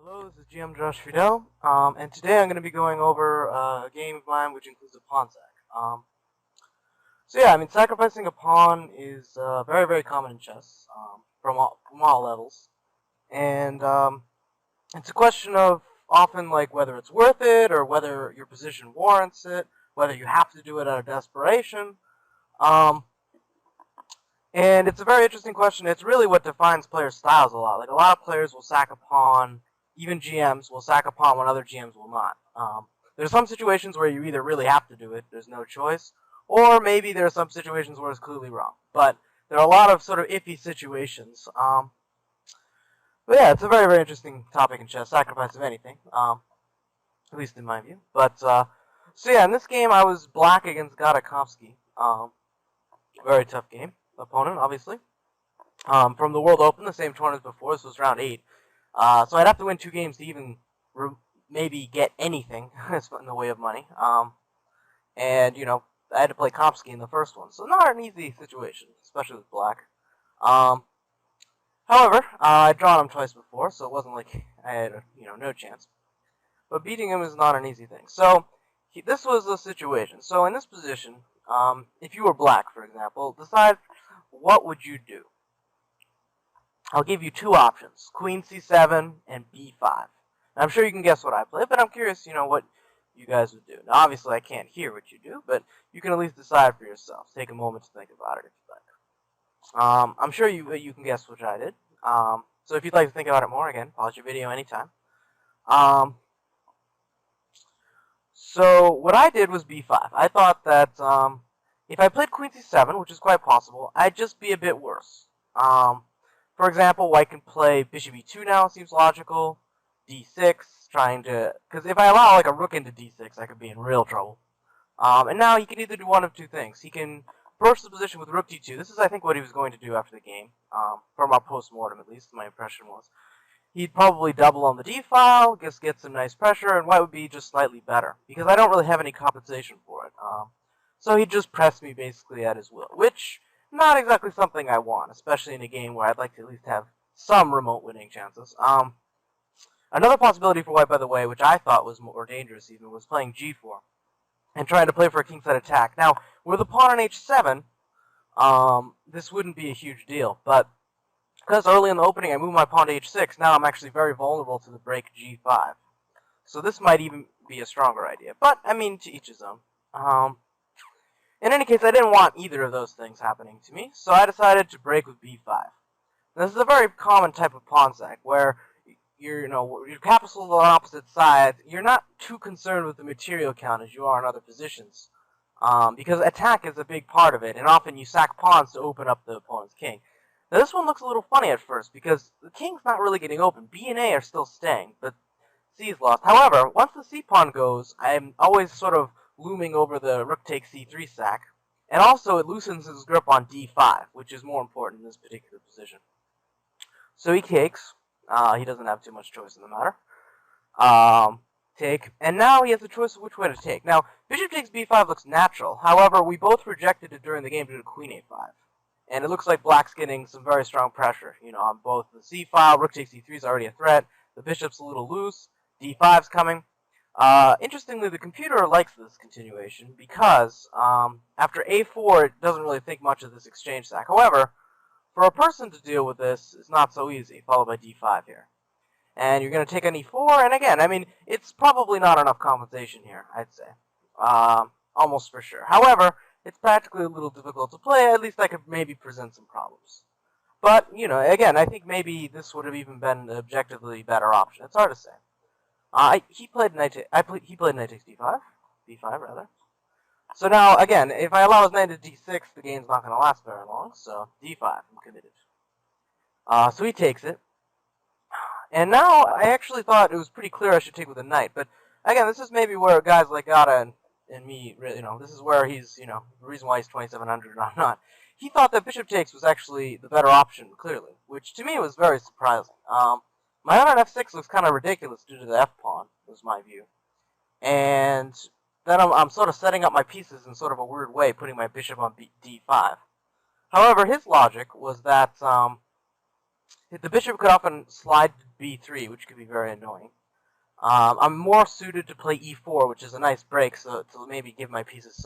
Hello, this is GM Josh Fidel, and today I'm going to be going over a game of mine which includes a pawn sack. Sacrificing a pawn is very, very common in chess from all levels, and it's a question of often like whether it's worth it or whether your position warrants it, whether you have to do it out of desperation. And it's a very interesting question. It's really what defines players' styles a lot. Like a lot of players will sack a pawn. Even GMs will sack a pawn when other GMs will not. There's some situations where you either really have to do it, there's no choice, or maybe there are some situations where it's clearly wrong. But there are a lot of sort of iffy situations. But yeah, it's a very, very interesting topic in chess, sacrifice of anything, at least in my view. But, in this game I was black against 𝐻𝐸𝐬𝐽. Very tough game. Opponent, obviously. From the World Open, the same tournament as before, this was round 8. So I'd have to win 2 games to even maybe get anything in the way of money. And, I had to play 𝐋𝐞𝐯𝐶 in the first one. So not an easy situation, especially with black. However, I'd drawn him twice before, so it wasn't like I had, no chance. But beating him is not an easy thing. So this was the situation. So in this position, if you were black, for example, decide what would you do. I'll give you 2 options, Queen C7 and B5. Now, I'm sure you can guess what I play, but I'm curious, what you guys would do. Now, obviously, I can't hear what you do, but you can at least decide for yourself. Take a moment to think about it if you'd like. I'm sure you can guess what I did. So if you'd like to think about it more, again, pause your video anytime. So what I did was B5. I thought that if I played Queen C7, which is quite possible, I'd just be a bit worse. For example, white can play Bishop E2 now, seems logical. D6, because if I allow like a rook into D6, I could be in real trouble. And now he can either do one of 2 things. He can burst the position with Rook D2. This is, I think, what he was going to do after the game. From our post-mortem, at least, my impression was. He'd probably double on the D file, get some nice pressure, and white would be just slightly better, because I don't really have any compensation for it. So he'd just press me basically at his will, which not exactly something I want, especially in a game where I'd like to at least have some remote winning chances. Another possibility for white, by the way, which I thought was more dangerous even, was playing G4 and trying to play for a kingside attack. Now, with a pawn on H7, this wouldn't be a huge deal, but because early in the opening I moved my pawn to H6, now I'm actually very vulnerable to the break G5. So this might even be a stronger idea, but, I mean, to each his own. In any case, I didn't want either of those things happening to me, so I decided to break with B5. This is a very common type of pawn sack, where your capitals on opposite sides, you're not too concerned with the material count as you are in other positions, because attack is a big part of it, and often you sack pawns to open up the opponent's king. Now this one looks a little funny at first, because the king's not really getting open. B and A are still staying, but C is lost. However, once the C pawn goes, I'm always sort of looming over the rook takes C3 sack, and also it loosens his grip on D5, which is more important in this particular position. So he takes. He doesn't have too much choice in the matter. Take, and now he has the choice of which way to take. Now, bishop takes B5 looks natural. However, we both rejected it during the game due to Queen A5. And it looks like black's getting some very strong pressure, on both the C file. Rook takes C3 is already a threat. The bishop's a little loose. D5's coming. Interestingly, the computer likes this continuation because after A4, it doesn't really think much of this exchange sack. However, for a person to deal with this, it's not so easy, followed by D5 here. And you're going to take on E4, and again, I mean, it's probably not enough compensation here, I'd say. Almost for sure. However, it's practically a little difficult to play. At least I could maybe present some problems. But, again, I think maybe this would have even been the objectively better option. It's hard to say. He played knight takes D5. B5, rather. So now, again, if I allow his knight to D6, the game's not going to last very long. So D5, I'm committed. So he takes it. And now, I actually thought it was pretty clear I should take with a knight. But, again, this is maybe where guys like Gada and me, this is where he's, the reason why he's 2700 and I'm not. He thought that bishop takes was actually the better option, clearly, which to me was very surprising. My knight on F6 looks kind of ridiculous due to the F pawn, was my view. And then I'm sort of setting up my pieces in sort of a weird way, putting my bishop on D5. However, his logic was that the bishop could often slide to b3, which could be very annoying. I'm more suited to play e4, which is a nice break, so to maybe give my pieces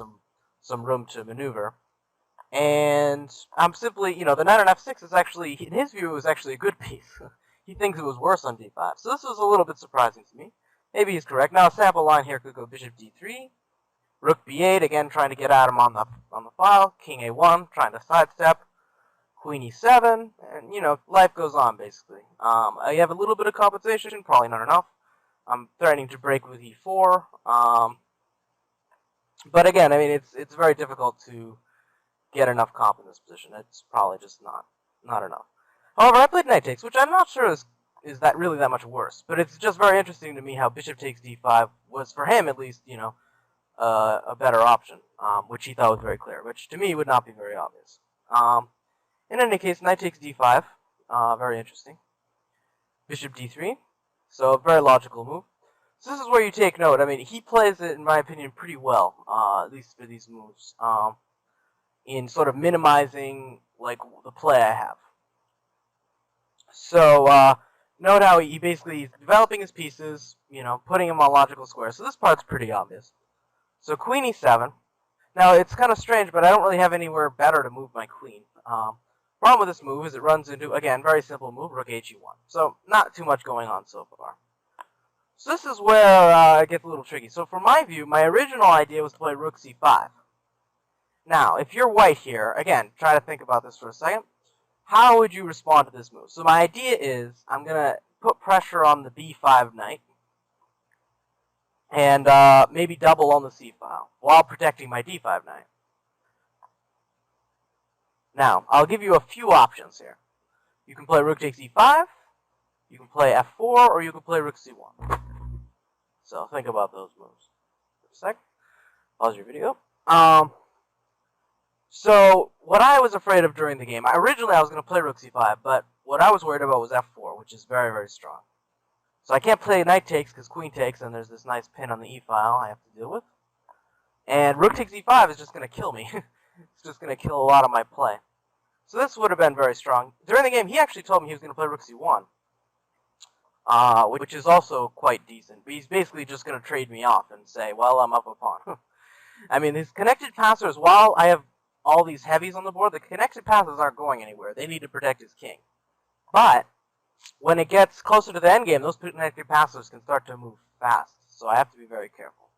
some room to maneuver. And I'm simply, the knight on f6 is actually, in his view, it was actually a good piece. He thinks it was worse on d5. So this was a little bit surprising to me. Maybe he's correct. Now a sample line here could go bishop d3, rook b8, again trying to get at him on the file, king a1, trying to sidestep, queen e7, and life goes on basically. I have a little bit of compensation, probably not enough. I'm threatening to break with e4, but again, I mean it's very difficult to get enough comp in this position. It's probably just not enough. However, I played knight takes, which I'm not sure is that really that much worse. But it's just very interesting to me how bishop takes d5 was, for him at least, a better option, which he thought was very clear, which to me would not be very obvious. In any case, knight takes d5, very interesting. Bishop d3, so a very logical move. So this is where you take note. I mean, he plays it, in my opinion, pretty well, at least for these moves, in sort of minimizing like the play I have. So note how he basically is developing his pieces, putting them on logical squares. So this part's pretty obvious. So queen e7. Now it's kind of strange, but I don't really have anywhere better to move my queen. Problem with this move is it runs into, again, very simple move, rook h1. So not too much going on so far. So this is where it gets a little tricky. So from my view, my original idea was to play rook c5. Now, if you're white here, again, try to think about this for a second. How would you respond to this move? So my idea is I'm going to put pressure on the b5 knight and maybe double on the c file while protecting my d5 knight. Now, I'll give you a few options here. You can play rook takes e5, you can play f4, or you can play rook c1. So think about those moves for a sec. Pause your video. So what I was afraid of during the game, originally I was going to play rook c5, but what I was worried about was f4, which is very, very strong. So I can't play knight takes because queen takes, and there's this nice pin on the e-file I have to deal with. And rook takes e5 is just going to kill me. It's just going to kill a lot of my play. So this would have been very strong. During the game, he actually told me he was going to play rook c1, which is also quite decent. But he's basically just going to trade me off and say, well, I'm up a pawn. I mean, his connected passers, while I have all these heavies on the board, the connected passes aren't going anywhere. They need to protect his king. But when it gets closer to the endgame, those connected passers can start to move fast. So I have to be very careful.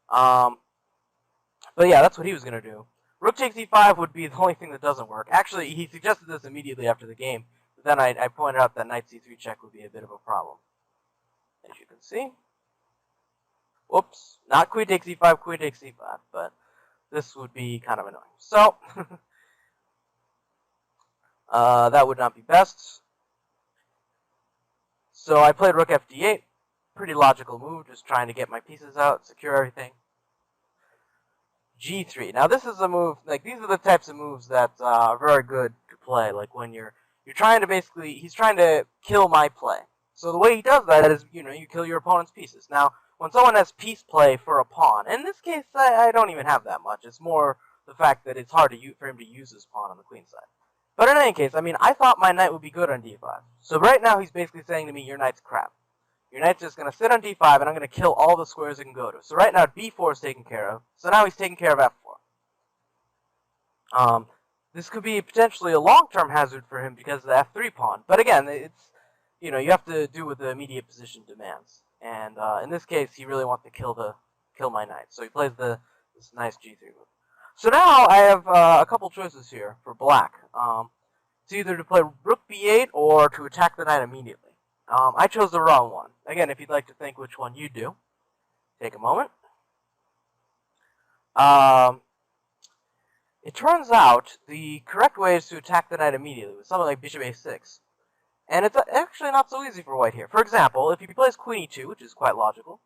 But yeah, that's what he was going to do. Rook takes e5 would be the only thing that doesn't work. Actually, he suggested this immediately after the game. But then I pointed out that knight c3 check would be a bit of a problem. As you can see. Whoops. Not queen takes e5, queen takes e5. But this would be kind of annoying. So, that would not be best. So I played rook fd8. Pretty logical move, just trying to get my pieces out, secure everything. g3. Now this is a move, like these are the types of moves that are very good to play. Like when you're trying to basically, he's trying to kill my play. So the way he does that is, you kill your opponent's pieces. Now, when someone has piece play for a pawn, in this case, I don't even have that much. It's more the fact that it's hard for him to use his pawn on the queen side. But in any case, I mean, I thought my knight would be good on d5. So right now, he's basically saying to me, your knight's crap. Your knight's just going to sit on d5, and I'm going to kill all the squares it can go to. So right now, b4 is taken care of. So now he's taking care of f4. This could be potentially a long-term hazard for him because of the f3 pawn. But again, it's, you have to do what the immediate position demands. And in this case, he really wants to kill my knight. So he plays this nice g3 move. So now I have a couple choices here for black. It's either to play rook b8 or to attack the knight immediately. I chose the wrong one. Again, if you'd like to think which one you do, take a moment. It turns out the correct way is to attack the knight immediately with something like bishop a6. And it's actually not so easy for white here. For example, if he plays queen e2, which is quite logical,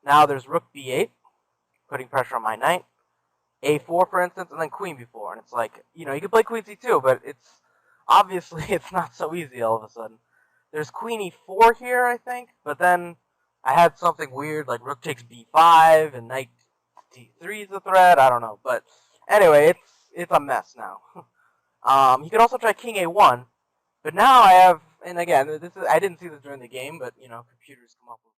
now there's rook b8, putting pressure on my knight, a4 for instance, and then queen b4. And it's like, you can play queen c2, but obviously it's not so easy all of a sudden. There's queen e4 here, I think, but then I had something weird like rook takes b5 and knight d3 is the threat. I don't know, but anyway, it's a mess now. You could also try king a1, But now I have, and again, I didn't see this during the game, but computers come up with